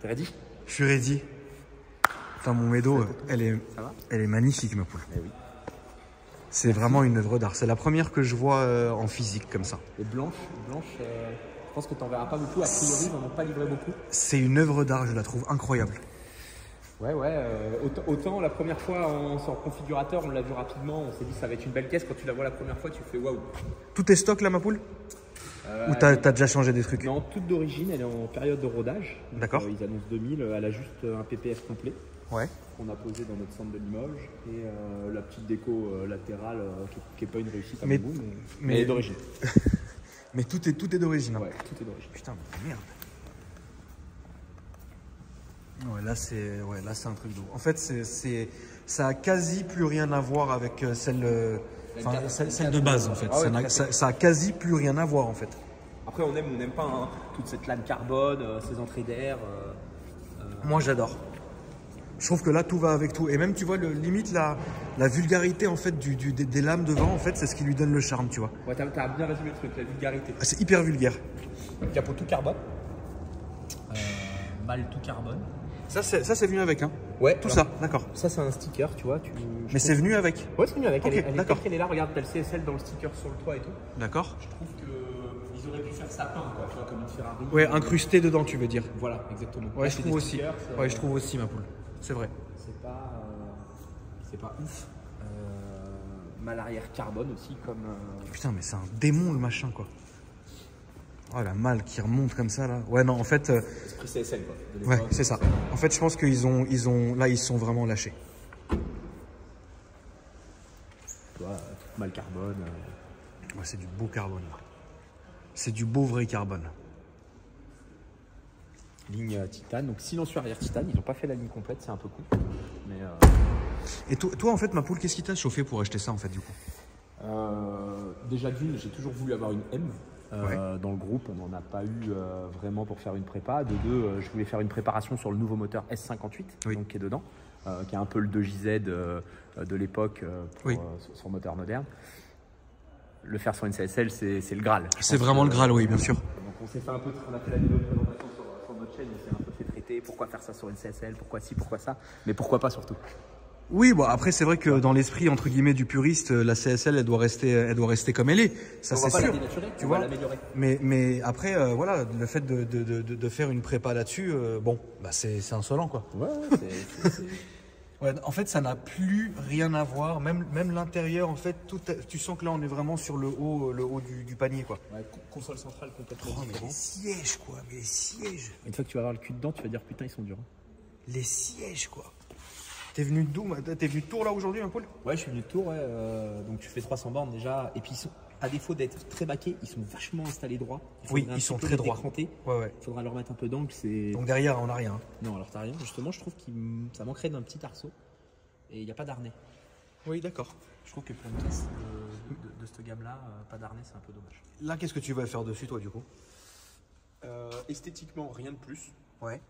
T'es ready? Je suis ready. Putain, mon médo, elle est magnifique, ma poule. Eh oui. C'est vraiment une œuvre d'art. C'est la première que je vois en physique comme ça. Et blanche, je pense que t'en verras pas beaucoup. A priori, ils n'en ont pas livré beaucoup. C'est une œuvre d'art, je la trouve incroyable. Ouais, autant la première fois en configurateur, on l'a vu rapidement, on s'est dit ça va être une belle caisse. Quand tu la vois la première fois, tu fais waouh. Tout est stock là, ma poule? Ou t'as déjà changé des trucs? Non, toute d'origine, elle est en période de rodage. D'accord. Ils annoncent 2000, elle a juste un PPF complet. Ouais. Qu'on a posé dans notre centre de Limoges. Et la petite déco latérale qui n'est pas une réussite à mon goût, mais elle est d'origine. Mais tout est d'origine. Ouais, tout est d'origine. Putain, mais merde. Ouais, là c'est un truc d'eau. En fait, ça a quasi plus rien à voir avec celle de base en fait. Ah ouais, ça a quasi plus rien à voir en fait. Après, on n'aime pas hein, toute cette lame carbone, ces entrées d'air. Moi, j'adore. Je trouve que là, tout va avec tout. Et même, tu vois, limite, la vulgarité en fait des lames devant, en fait, c'est ce qui lui donne le charme, tu vois. Ouais, t'as bien résumé le truc, la vulgarité. C'est hyper vulgaire. Capot tout carbone. Malle tout carbone. Ça c'est venu avec, hein? Ouais. Tout ça, d'accord. Ça, c'est un sticker, tu vois. Mais c'est venu avec? Ouais, c'est venu avec. Ok, d'accord. Elle est là, regarde, t'as le CSL dans le sticker sur le toit et tout. D'accord. Je trouve qu'ils auraient pu faire ça peint, quoi, tu vois, comme une Ferrari. Ouais, incrusté dedans, tu veux dire? Voilà, exactement. Ouais, je trouve aussi. Ouais, je trouve aussi, ma poule. C'est vrai. C'est pas ouf. Malle arrière carbone aussi, comme. Putain, mais c'est un démon le machin, quoi. Oh, la malle qui remonte comme ça, là. Ouais, non, en fait. Esprit CSL, quoi. Ouais, c'est ça. En fait, je pense qu'ils là, ils sont vraiment lâchés. Tu vois, toute malle carbone. Ouais, c'est du beau carbone, là. C'est du beau vrai carbone. Ligne titane, donc silencieux arrière titane. Ils n'ont pas fait la ligne complète, c'est un peu cool. Mais. Et toi, en fait, ma poule, qu'est-ce qui t'a chauffé pour acheter ça, en fait, du coup? Déjà d'une, j'ai toujours voulu avoir une M. Dans le groupe, on n'en a pas eu vraiment pour faire une prépa. De deux, je voulais faire une préparation sur le nouveau moteur S58, donc qui est dedans, qui est un peu le 2JZ de l'époque sur moteur moderne. Le faire sur une CSL, c'est le Graal. C'est vraiment le Graal, oui, bien sûr. Donc on s'est fait un peu, on a fait la vidéo de présentation sur notre chaîne, on s'est un peu fait traiter. Pourquoi faire ça sur une CSL? Pourquoi ci, pourquoi ça? Mais pourquoi pas surtout? Oui, bon après c'est vrai que dans l'esprit entre guillemets du puriste, la CSL elle doit rester comme elle est. Ça c'est sûr. Tu vois, l'améliorer. Mais après voilà, le fait de faire une prépa là-dessus, bon, bah c'est insolent quoi. Ouais, ouais, en fait ça n'a plus rien à voir. Même l'intérieur en fait, tu sens que là on est vraiment sur le haut du panier quoi. Ouais, console centrale complètement. Oh, mais les sièges quoi, mais les sièges. Une fois que tu vas avoir le cul dedans, tu vas dire putain ils sont durs. Les sièges quoi. T'es venu d'où? T'es venu de Tours là aujourd'hui, un poule? Ouais, je suis venu de Tours, donc tu fais 300 bornes déjà. Et puis, à défaut d'être très baqués, ils sont vachement installés droits. Oui, ils sont très droits. Ouais. Il faudra leur mettre un peu d'angle. Donc derrière, on n'a rien. Non, alors t'as rien. Justement, je trouve que ça manquerait d'un petit arceau. Et il n'y a pas d'harnais. Oui, d'accord. Je trouve que pour une caisse de cette gamme-là, pas d'harnais, c'est un peu dommage. Là, qu'est-ce que tu vas faire dessus, toi, du coup? Esthétiquement, rien de plus. Ouais.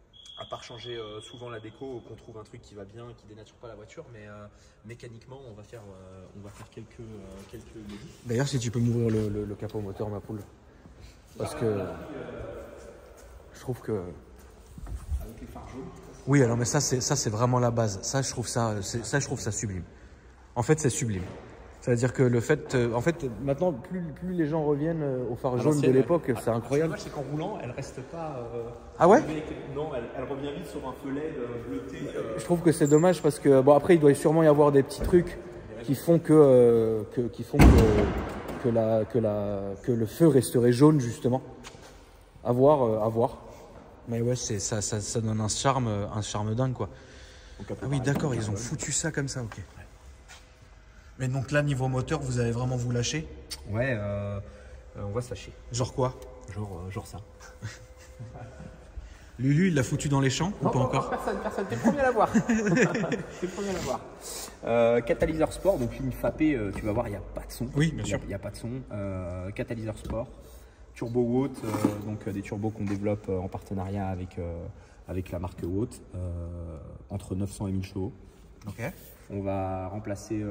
À part changer souvent la déco, qu'on trouve un truc qui va bien, qui dénature pas la voiture, mais mécaniquement, on va faire quelques modifs. D'ailleurs, si tu peux m'ouvrir le capot moteur, ma poule, parce que je trouve que. Avec les phares jaunes. Oui, alors mais ça c'est vraiment la base. Ça, je trouve ça sublime. En fait, c'est sublime. C'est-à-dire que le fait, en fait, maintenant, plus les gens reviennent aux phares jaunes de l'époque, c'est incroyable. C'est qu'en roulant, elle reste pas. Ah ouais? Non, elle revient vite sur un feu LED bleuté. Je trouve que c'est dommage parce que bon après, il doit sûrement y avoir des petits trucs qui font que le feu resterait jaune justement. À voir. Mais ouais, ça donne un charme dingue quoi. Ah oui, d'accord, ils ont foutu ça comme ça, ok. Mais donc là, niveau moteur, vous allez vraiment vous lâcher? Ouais, on va se lâcher. Genre quoi? Genre ça. Lulu, il l'a foutu dans les champs ou pas encore? Personne, t'es le premier à l'avoir. Catalyseur sport, donc ligne FAP, tu vas voir, il n'y a pas de son. Oui, bien sûr. Il n'y a pas de son. Catalyseur sport, turbo Watt, donc des turbos qu'on développe en partenariat avec la marque Watt, entre 900 et 1000 chevaux. Ok. On va remplacer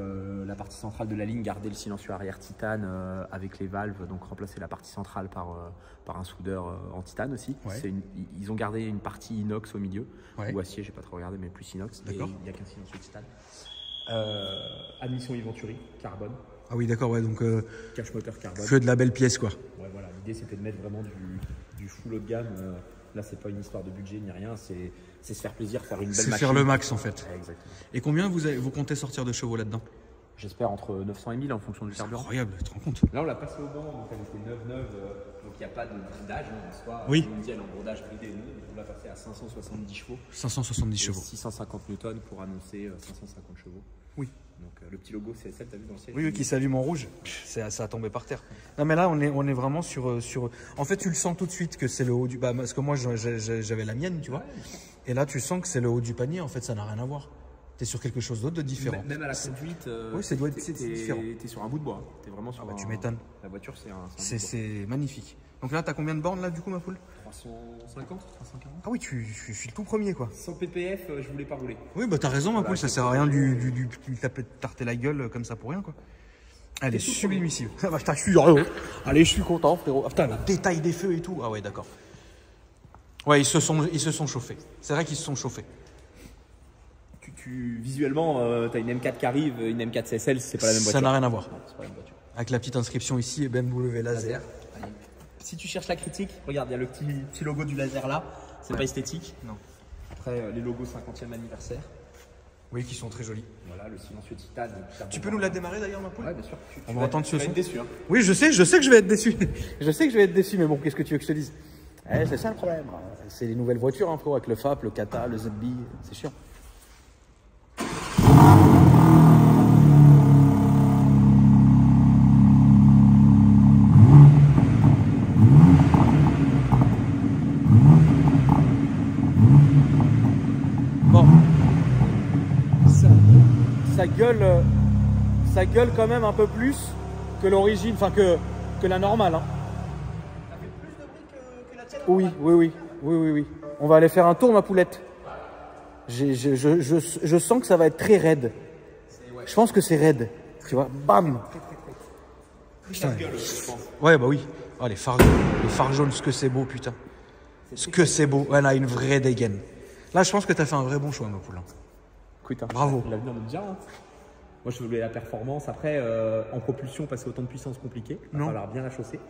la partie centrale de la ligne, garder le silencieux arrière titane avec les valves, donc remplacer la partie centrale par un soudeur en titane aussi. Ouais. Ils ont gardé une partie inox au milieu, ouais. ou acier, j'ai pas trop regardé, mais plus inox. D'accord. Il n'y a qu'un silencieux titane. Admission Venturi, carbone. Ah oui, d'accord, ouais, donc cache moteur carbone. que de la belle pièce, quoi. Ouais, voilà. L'idée c'était de mettre vraiment du full haut de gamme. Là, c'est pas une histoire de budget ni rien, c'est se faire plaisir, faire une belle machine. C'est faire le max en fait. Ouais, exactement. Et combien vous comptez sortir de chevaux là-dedans? J'espère entre 900 et 1000 en fonction du C'est carburant. incroyable, tu te rends compte? Là, on l'a passé au banc, donc elle était 9,9, donc il n'y a pas de bridage en soi. Oui. On dit elle en brodage bridé, nous, on l'a passé à 570 chevaux. 570 chevaux. 650 newtons pour annoncer 550 chevaux. Oui. Donc le petit logo CSL, t'as vu dans le siège? Oui, oui, qui s'allume en rouge. Ça a tombé par terre. Non, mais là, on est vraiment sur. En fait, tu le sens tout de suite que c'est le haut du. Bah, parce que moi, j'avais la mienne, tu vois. Et là, tu sens que c'est le haut du panier. En fait, ça n'a rien à voir. Tu es sur quelque chose d'autre de différent. Même à la conduite, oui, c'est différent. Tu es sur un bout de bois. Tu es vraiment sur tu m'étonnes. La voiture, c'est un. C'est magnifique. Donc là, tu as combien de bornes là, du coup, ma poule? 350, 340. Ah oui, je suis le tout premier, quoi. Sans PPF, je voulais pas rouler. Oui, bah t'as raison, ma poule. Ça sert à rien du tarter la gueule comme ça pour rien, quoi. Elle est sublimissime. Ah bah, putain, je suis heureux. Allez, je suis content, frérot. Ah, putain, le détail des feux et tout. Ah ouais, d'accord. Ouais, ils se sont chauffés. C'est vrai qu'ils se sont chauffés. Visuellement, tu as une M4 qui arrive, une M4 CSL, c'est pas la même voiture. Ça n'a rien à voir. C'est pas la même voiture. Avec la petite inscription ici, BMW laser. Si tu cherches la critique, regarde, il y a le petit logo du laser là. C'est pas esthétique. Non. Après, les logos 50e anniversaire. Oui, qui sont très jolis. Voilà, le silencieux titane. Tu peux nous la démarrer d'ailleurs, ma poule? Ouais, bien sûr. On va entendre ce son. Tu vas être déçu. Hein. Oui, je sais que je vais être déçu. Je sais que je vais être déçu, mais bon, qu'est-ce que tu veux que je te dise? C'est ça le problème. C'est les nouvelles voitures, hein, frérot, avec le FAP, le Kata, le ZB. C'est chiant. Bon, ça gueule quand même un peu plus que l'origine, enfin que la normale. Hein. Ça fait plus de bruit que la tienne? Oui. On va aller faire un tour, ma poulette. Je sens que ça va être très raide. Ouais. Je pense que c'est raide. Tu vois, bam. Putain. Gueule, je pense. Ouais, bah oui. Oh, les phares jaunes, ce que c'est beau, putain. Ce que c'est beau. Elle a une vraie dégaine. Là, je pense que tu as fait un vrai bon choix, ma poule. Écoute, hein, bravo. L'avenir nous le dira. Hein. Moi, je voulais la performance. Après, en propulsion, passer autant de puissance compliqué. Il va falloir bien la chausser.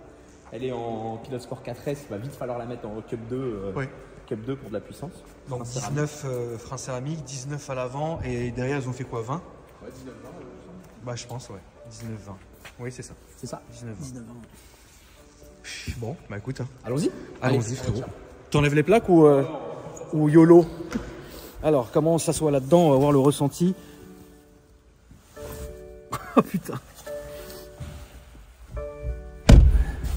Elle est en pilote sport 4S. Il va vite falloir la mettre en Cup 2, Cup 2 pour de la puissance. Donc 19 freins céramiques, 19 à l'avant. Et derrière, ils ont fait quoi, 20? Ouais, 19-20. Bah, je pense, ouais. 19-20. Oui, c'est ça. C'est ça. 19-20. Bon, bah écoute. Hein. Allons-y. Allons-y, frérot. T'enlèves les plaques ou YOLO? Alors, comment on s'assoit là-dedans? On va voir le ressenti. Oh putain.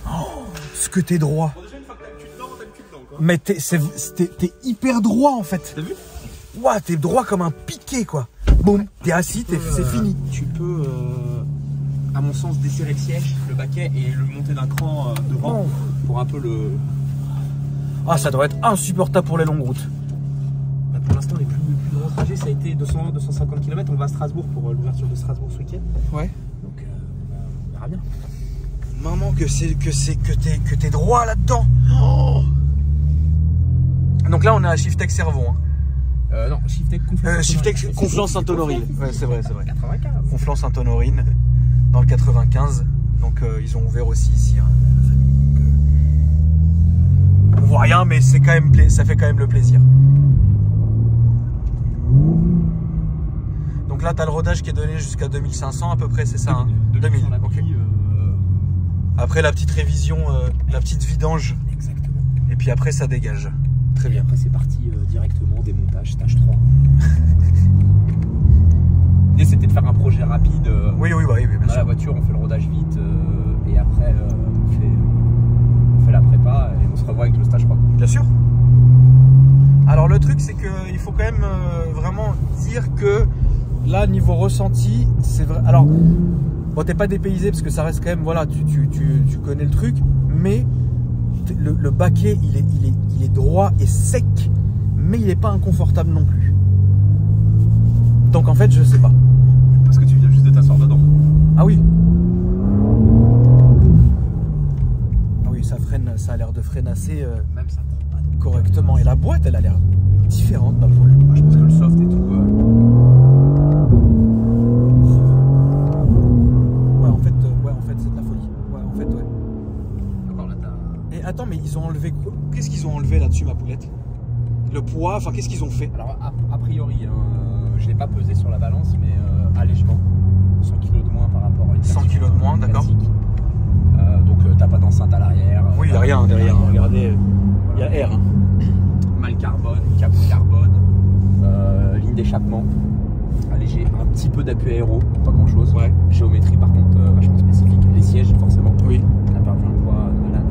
Oh, ce que t'es droit. Bon, déjà, une fois que t'as le cul dedans, quoi. Mais t'es hyper droit en fait. T'as vu? Ouah, t'es droit comme un piqué, quoi. Boum, t'es assis, c'est fini. Tu peux, à mon sens, desserrer le siège, le baquet et le monter d'un cran devant pour un peu le... Ah, ça doit être insupportable pour les longues routes. Bah, pour l'instant, les plus grands trajets, ça a été 200-250 km. On va à Strasbourg pour l'ouverture de Strasbourg ce week-end. Ouais. Donc, on verra bien. Maman, que t'es droit là-dedans. Oh. Donc là, on est à Shiftech Cervon. Hein. Non, Shiftech Conflans-Sainte-Honorine. Ouais, c'est vrai. 95. Conflans-Sainte-Honorine, dans le 95. Donc ils ont ouvert aussi ici. Hein, on voit rien, mais c'est quand même ça fait quand même le plaisir. Donc là, tu as le rodage qui est donné jusqu'à 2500 à peu près, c'est ça, hein? 2000. Ok. Après la petite révision, la petite vidange. Exactement. Et puis après, ça dégage. Très bien. Après, c'est parti directement, démontage, stage 3. L'idée, c'était de faire un projet rapide. Oui, bien sûr. Dans la voiture, on fait le rodage vite et après, on fait la prépa et on se revoit avec le stage 3. Bien sûr. Alors, le truc, c'est qu'il faut quand même vraiment dire que là, niveau ressenti, c'est vrai. Alors, bon, t'es pas dépaysé parce que ça reste quand même, voilà, tu connais le truc, mais le baquet, il est droit et sec, mais il n'est pas inconfortable non plus. Donc en fait, je sais pas. Parce que tu viens juste de t'asseoir dedans. Ah oui. Ah oui, ça freine, ça a l'air de freinasser Même ça prend pas de correctement. Et la boîte, elle a l'air différente, ma poule. Je pense que le soft et tout. Ouais, en fait, c'est de la folie. Ouais, en fait, ouais. D'accord, là t'as. Et attends, mais ils ont enlevé quoi? Qu'est-ce qu'ils ont enlevé là-dessus, ma poulette? Le poids, enfin, qu'est-ce qu'ils ont fait? Alors, a priori, je l'ai pas pesé sur la balance, mais allègement. 100 kg de moins par rapport à une 100 kg de moins, d'accord. Donc, t'as pas d'enceinte à l'arrière. Oui, il n'y a rien derrière. Regardez, il y a R. Mal carbone, capot carbone, ligne d'échappement, allégé, un petit peu d'appui aéro, pas grand chose. Ouais. Géométrie par contre vachement spécifique. Les sièges forcément. Oui. On a perdu un poids de malade.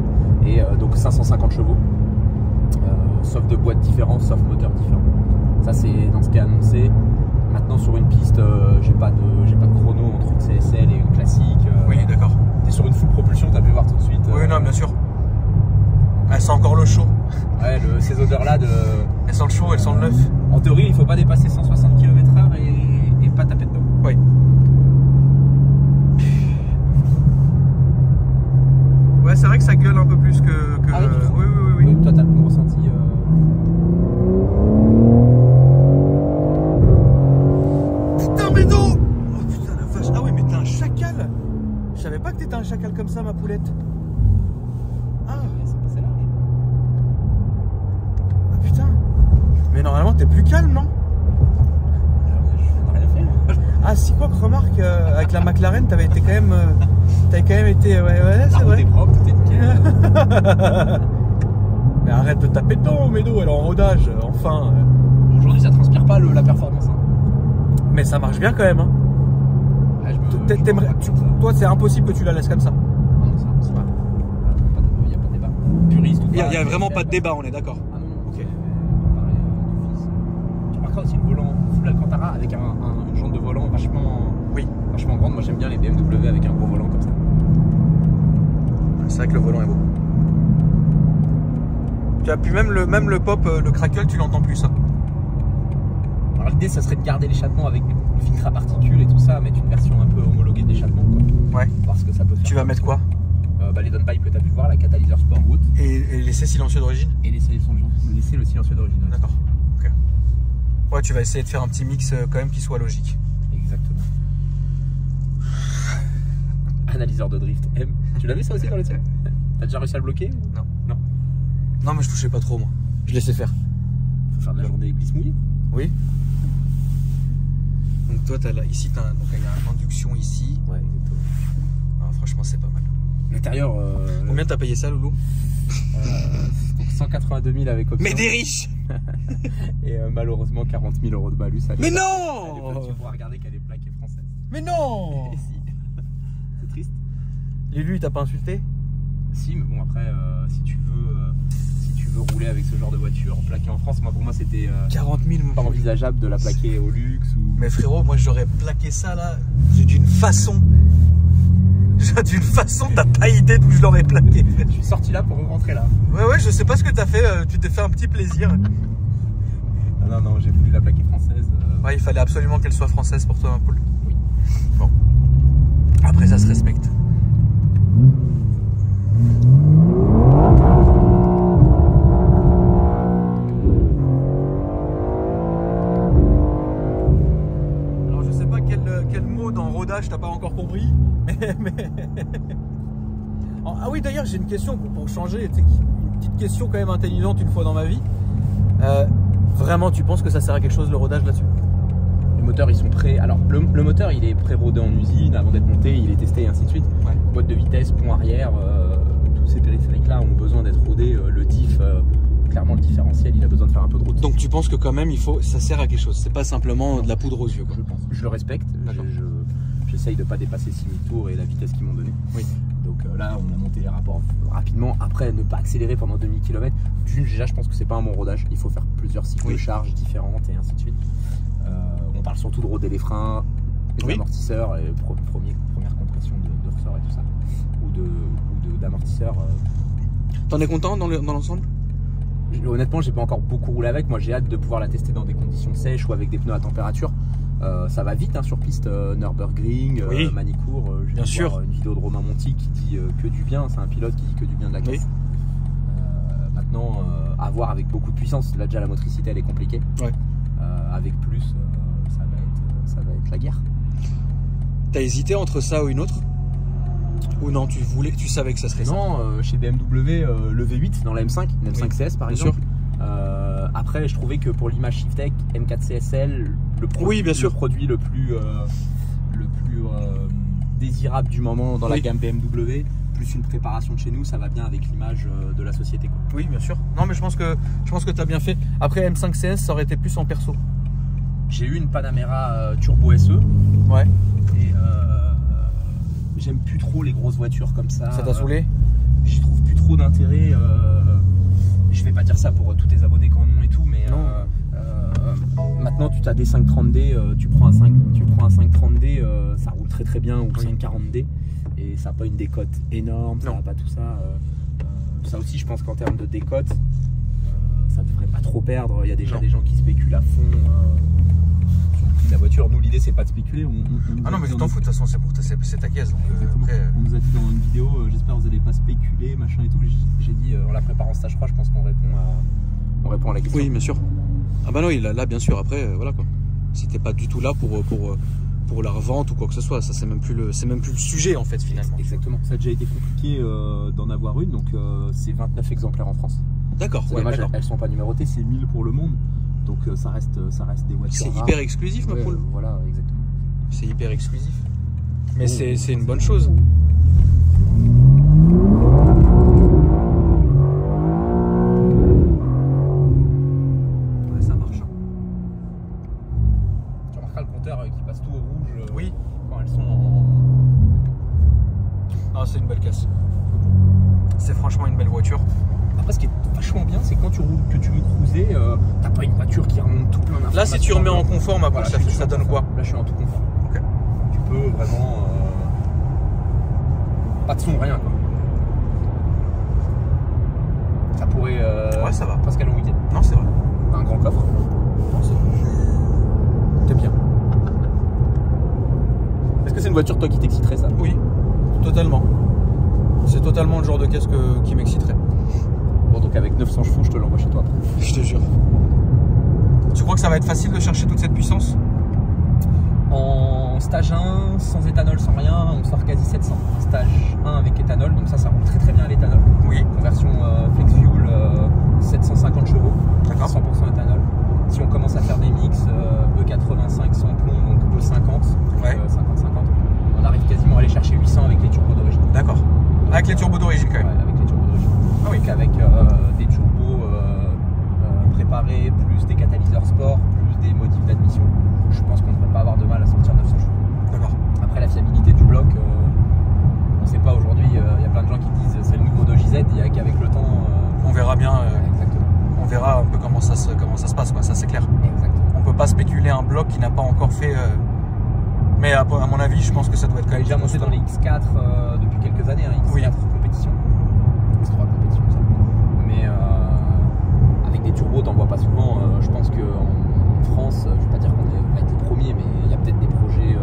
Et donc 550 chevaux. Sauf de boîtes différentes, sauf moteur différent. Ça c'est dans ce qui est annoncé. Maintenant sur une piste, j'ai pas de chrono entre une CSL et une classique. Oui, d'accord. T'es sur une full propulsion, t'as pu voir tout de suite. Oui, non, bien sûr. Elle sent encore le chaud. Ouais, ces odeurs-là de. Elle sent le chaud, elle sent le neuf. En théorie, il faut pas dépasser 160 km/h et pas taper dedans. Oui. Ouais, c'est vrai que ça gueule un peu plus que... Ah oui, oui. Toi, t'as le bon ressenti. Putain, mais non! Oh putain, la vache. Ah oui, mais t'es un chacal. Je savais pas que t'étais un chacal comme ça, ma poulette. Ah, Ça passait large. ah putain. Mais normalement, t'es plus calme, non? Je n'ai rien fait. Ah, si quoi que remarque, avec la McLaren, t'avais été quand même... t'avais quand même été... Ouais, c'est vrai. T'es propre, tout est nickel. Mais arrête de taper dedans, Médo, elle est en rodage, enfin. Aujourd'hui, ça transpire pas la performance. Hein. Mais ça marche bien quand même. Hein. Toi, c'est impossible que tu la laisses comme ça. Ah non, c'est impossible. Il n'y a pas de débat. Puriste ou pas. Il n'y a vraiment pas de débat, on est d'accord. Ah non, ok. Pareil, d'office. Tu remarqueras aussi le volant full Alcantara avec une jante de volant vachement grande. Moi, j'aime bien les BMW avec un gros volant comme ça. C'est vrai que le volant est beau. Tu as pu même le pop, le crackle, tu l'entends plus ça. Alors l'idée ça serait de garder l'échappement avec le filtre à particules et tout ça, mettre une version un peu homologuée de l'échappement. Ouais. Voir ce que ça peut faire. Tu vas mettre quoi? Les downpipes que tu as pu voir, la catalyseur sport route. Et l'essai silencieux d'origine? Et laisser le silencieux d'origine. D'accord. Ok. Ouais, tu vas essayer de faire un petit mix quand même qui soit logique. Exactement. Analyseur de drift M. Tu l'avais ça aussi dans le tien? T'as déjà réussi à le bloquer? Non. Non. Non, mais je touchais pas trop moi. Je laissais faire. Faut faire de la journée glisse mouillée. Oui. Donc toi, ici, il y a une induction ici. Ouais, exactement. Ah, franchement, c'est pas mal. L'intérieur. Combien t'as payé ça, Loulou? 182 000 avec option. Mais des riches. Et malheureusement 40 000 euros de malus. Mais non. Tu pourras regarder qu'elle est plaquée française. Mais non. Et si. C'est triste. Et lui, il t'a pas insulté? Si, mais bon après, si tu veux rouler avec ce genre de voiture plaquée en France, pour moi c'était 40 000, pas envisageable de la plaquer au luxe ou. Mais frérot, moi j'aurais plaqué ça là d'une façon. D'une façon, t'as pas idée d'où je l'aurais plaqué. Je suis sorti là pour rentrer là. Ouais, je sais pas ce que t'as fait, tu t'es fait un petit plaisir. Non, j'ai voulu la plaquer française. Ouais, il fallait absolument qu'elle soit française pour toi, ma poule. Oui. Bon. Après, ça se respecte. Alors, je sais pas quel mot dans rodage t'as pas encore compris, mais... Ah oui, d'ailleurs, j'ai une question pour changer, une petite question quand même intelligente une fois dans ma vie. Vraiment, tu penses que ça sert à quelque chose le rodage là-dessus? Les moteurs, ils sont prêts. Alors, le moteur, il est pré-rodé en usine avant d'être monté, il est testé et ainsi de suite. Ouais. Boîte de vitesse, pont arrière, tous ces périphériques-là ont besoin d'être rodés. Le diff, clairement, le différentiel, il a besoin de faire un peu de route. Donc, tu penses que quand même, ça sert à quelque chose? C'est pas simplement de la poudre aux yeux, quoi. Je pense. Je le respecte. J'essaye de ne pas dépasser 6000 tours et la vitesse qu'ils m'ont donnée. Oui. Donc là, on a monté les rapports rapidement. Après, ne pas accélérer pendant 2000 km. Déjà, je pense que c'est pas un bon rodage. Il faut faire plusieurs cycles de charge différentes et ainsi de suite. On parle surtout de roder les freins, les amortisseurs, et première compression de ressort et tout ça. Ou d'amortisseurs. T'en es content dans l'ensemble? Honnêtement, j'ai pas encore beaucoup roulé avec. Moi, j'ai hâte de pouvoir la tester dans des conditions sèches ou avec des pneus à température. Ça va vite sur piste, Nürburgring, Manicourt. Bien sûr. Une vidéo de Romain Monti qui dit que du bien, c'est un pilote qui dit que du bien de la caisse. Maintenant, à voir avec beaucoup de puissance. Là déjà la motricité elle est compliquée. Avec plus, ça va être la guerre. T'as hésité entre ça ou une autre? Ou non, tu savais que ça serait ça? Non, chez BMW, le V8 dans la M5, une M5 CS par exemple. Après, je trouvais que pour l'image Shiftech, M4 CSL, le produit le plus désirable du moment dans la gamme BMW, plus une préparation de chez nous, ça va bien avec l'image de la société, quoi. Oui, bien sûr. Non, mais je pense que tu as bien fait. Après, M5 CS, ça aurait été plus en perso. J'ai eu une Panamera Turbo SE. Ouais. Et j'aime plus trop les grosses voitures comme ça. Ça t'a saoulé? J'y trouve plus trop d'intérêt. Je vais pas dire ça pour tous tes abonnés qui en ont et tout, mais maintenant tu as des 530D, tu prends un 530D, ça roule très très bien, ou 540D, et ça n'a pas une décote énorme, ça n'a pas tout ça. Ça aussi, je pense qu'en termes de décote, ça devrait pas trop perdre. Il y a déjà des gens qui spéculent à fond sur le prix de la voiture. Nous, l'idée c'est pas de spéculer. Non, mais tu t'en fous, de toute façon, c'est ta caisse. Donc, après, on nous a dit dans une vidéo, j'espère que vous n'allez pas spéculer, machin et tout. J'ai dit, en la préparant en stage 3, je pense qu'on répond à la question. Oui, bien sûr. Ah bah non, là, bien sûr. Après, voilà quoi. Si t'es pas du tout là pour la revente ou quoi que ce soit, ça c'est même plus le sujet en fait finalement. Exactement. Ça a déjà été compliqué d'en avoir une, donc c'est 29 exemplaires en France. D'accord. C'est dommage, elles sont pas numérotées, c'est 1000 pour le monde. Donc ça reste des voitures. C'est hyper exclusif, ma poule. Voilà, exactement. C'est hyper exclusif. Mais c'est une bonne chose. Ouais, ça marche. Tu remarqueras le compteur qui passe tout au rouge. Oui. Quand elles sont en. Ah, c'est une belle caisse. C'est franchement une belle voiture. Après, ce qui est vachement bien, c'est que quand tu roules, que tu veux cruiser, t'as pas une voiture qui remonte tout plein d'informations. Là, si tu remets en confort, ma poule, ça donne quoi? Là, je suis en tout confort. Okay. Tu peux vraiment. Pas de son, rien quoi. Ça pourrait. Ouais, ça va. Presque aller en week-end. Non, c'est vrai. T'as un grand coffre. Non, c'est vrai. T'es bien. Est-ce que c'est une voiture, toi, qui t'exciterait, ça? Oui, totalement. C'est totalement le genre de caisse qui m'exciterait. Bon, donc avec 900 chevaux, je te l'envoie chez toi. Je te jure. Tu crois que ça va être facile de chercher toute cette puissance? En stage 1, sans éthanol, sans rien, on sort quasi 700. Stage 1 avec éthanol, donc ça roule très très bien à l'éthanol. Oui. Conversion flex fuel, 750 chevaux. D'accord. 100% éthanol. Si on commence à faire des mix E85 sans plomb, donc E50, ouais. 50-50, on arrive quasiment à aller chercher 800 avec les turbos d'origine. D'accord. Avec les turbos d'origine quand même. Ouais, avec les turbos d'origine. Ah oui. Donc avec des turbos préparés, plus des catalyseurs sport, plus des modifs d'admission, je pense qu'on ne devrait pas avoir de mal à sortir 900 chevaux. D'accord. Après, la fiabilité du bloc, on ne sait pas aujourd'hui. Il y a plein de gens qui disent c'est le nouveau Doji Z, il y a qu'avec le temps. On verra bien. Exactement. On verra un peu comment ça se passe, quoi. Ça c'est clair. Exactement. On peut pas spéculer un bloc qui n'a pas encore fait. Mais à mon avis, je pense que ça doit être quand même déjà monté dans les X4 depuis quelques années, X4 oui. compétition, X3 compétition, ça. Mais avec des turbos, t'en vois pas souvent. Je pense qu'en France, je vais pas dire qu'on va être les premiers, mais il y a peut-être des projets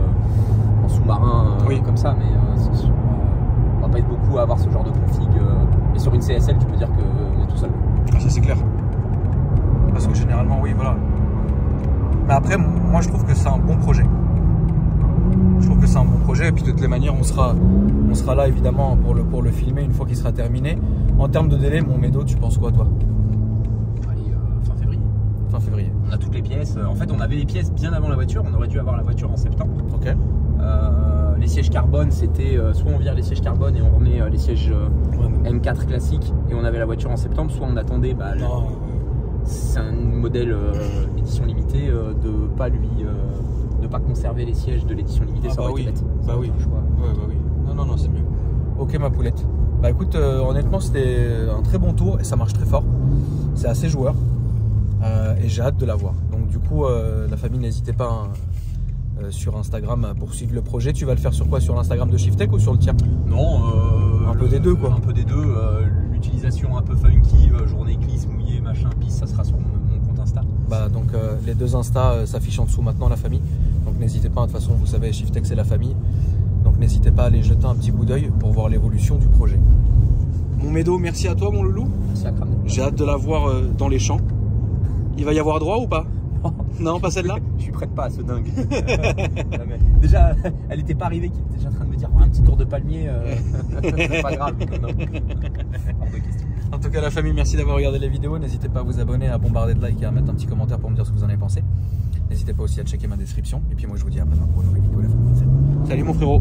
en sous-marin comme ça, mais on va pas être beaucoup à avoir ce genre de config. Et sur une CSL, tu peux dire qu'on est tout seul. Ah, ça c'est clair. Parce que généralement, oui, voilà. Mais après, moi je trouve que c'est un bon projet. Je trouve que c'est un bon projet et puis de toutes les manières on sera là évidemment pour le filmer une fois qu'il sera terminé. En termes de délai, mon Médo, tu penses quoi toi? Allez, fin février. Fin février. On a toutes les pièces. En fait, on avait les pièces bien avant la voiture. On aurait dû avoir la voiture en septembre. Ok. Les sièges carbone, c'était soit on vire les sièges carbone et on remet les sièges M4 classiques et on avait la voiture en septembre, soit on attendait. C'est un modèle édition limitée de pas conserver les sièges de l'édition limitée, ça aurait été bête. Bah oui. Non, c'est mieux. Ok, ma poulette. Bah écoute, honnêtement, c'était un très bon tour et ça marche très fort. C'est assez joueur et j'ai hâte de la voir. Donc du coup, la famille, n'hésitez pas sur Instagram pour suivre le projet. Tu vas le faire sur quoi? Sur l'Instagram de Shiftech ou sur le tien? Non, un peu des deux quoi. Un peu des deux. L'utilisation un peu funky, journée glisse, mouillée, machin, piste, ça sera sur mon compte Insta. Bah donc les deux Insta s'affichent en dessous maintenant, la famille. n'hésitez pas, de toute façon vous savez Shiftex c'est la famille, donc n'hésitez pas à aller jeter un petit coup d'œil pour voir l'évolution du projet. Mon Médo, merci à toi mon loulou. Merci à Kram. J'ai hâte de la voir dans les champs. Il va y avoir droit ou pas? Non, pas celle-là. Je suis prête pas à ce dingue. Déjà, elle était pas arrivée, qui était déjà en train de me dire un petit tour de palmier, c'est pas grave. Non. Hors de question. En tout cas la famille, merci d'avoir regardé les vidéos. N'hésitez pas à vous abonner, à bombarder de likes et à mettre un petit commentaire pour me dire ce que vous en avez pensé. N'hésitez pas aussi à checker ma description. Et puis moi je vous dis à présent pour une nouvelle vidéo la famille. Salut mon frérot.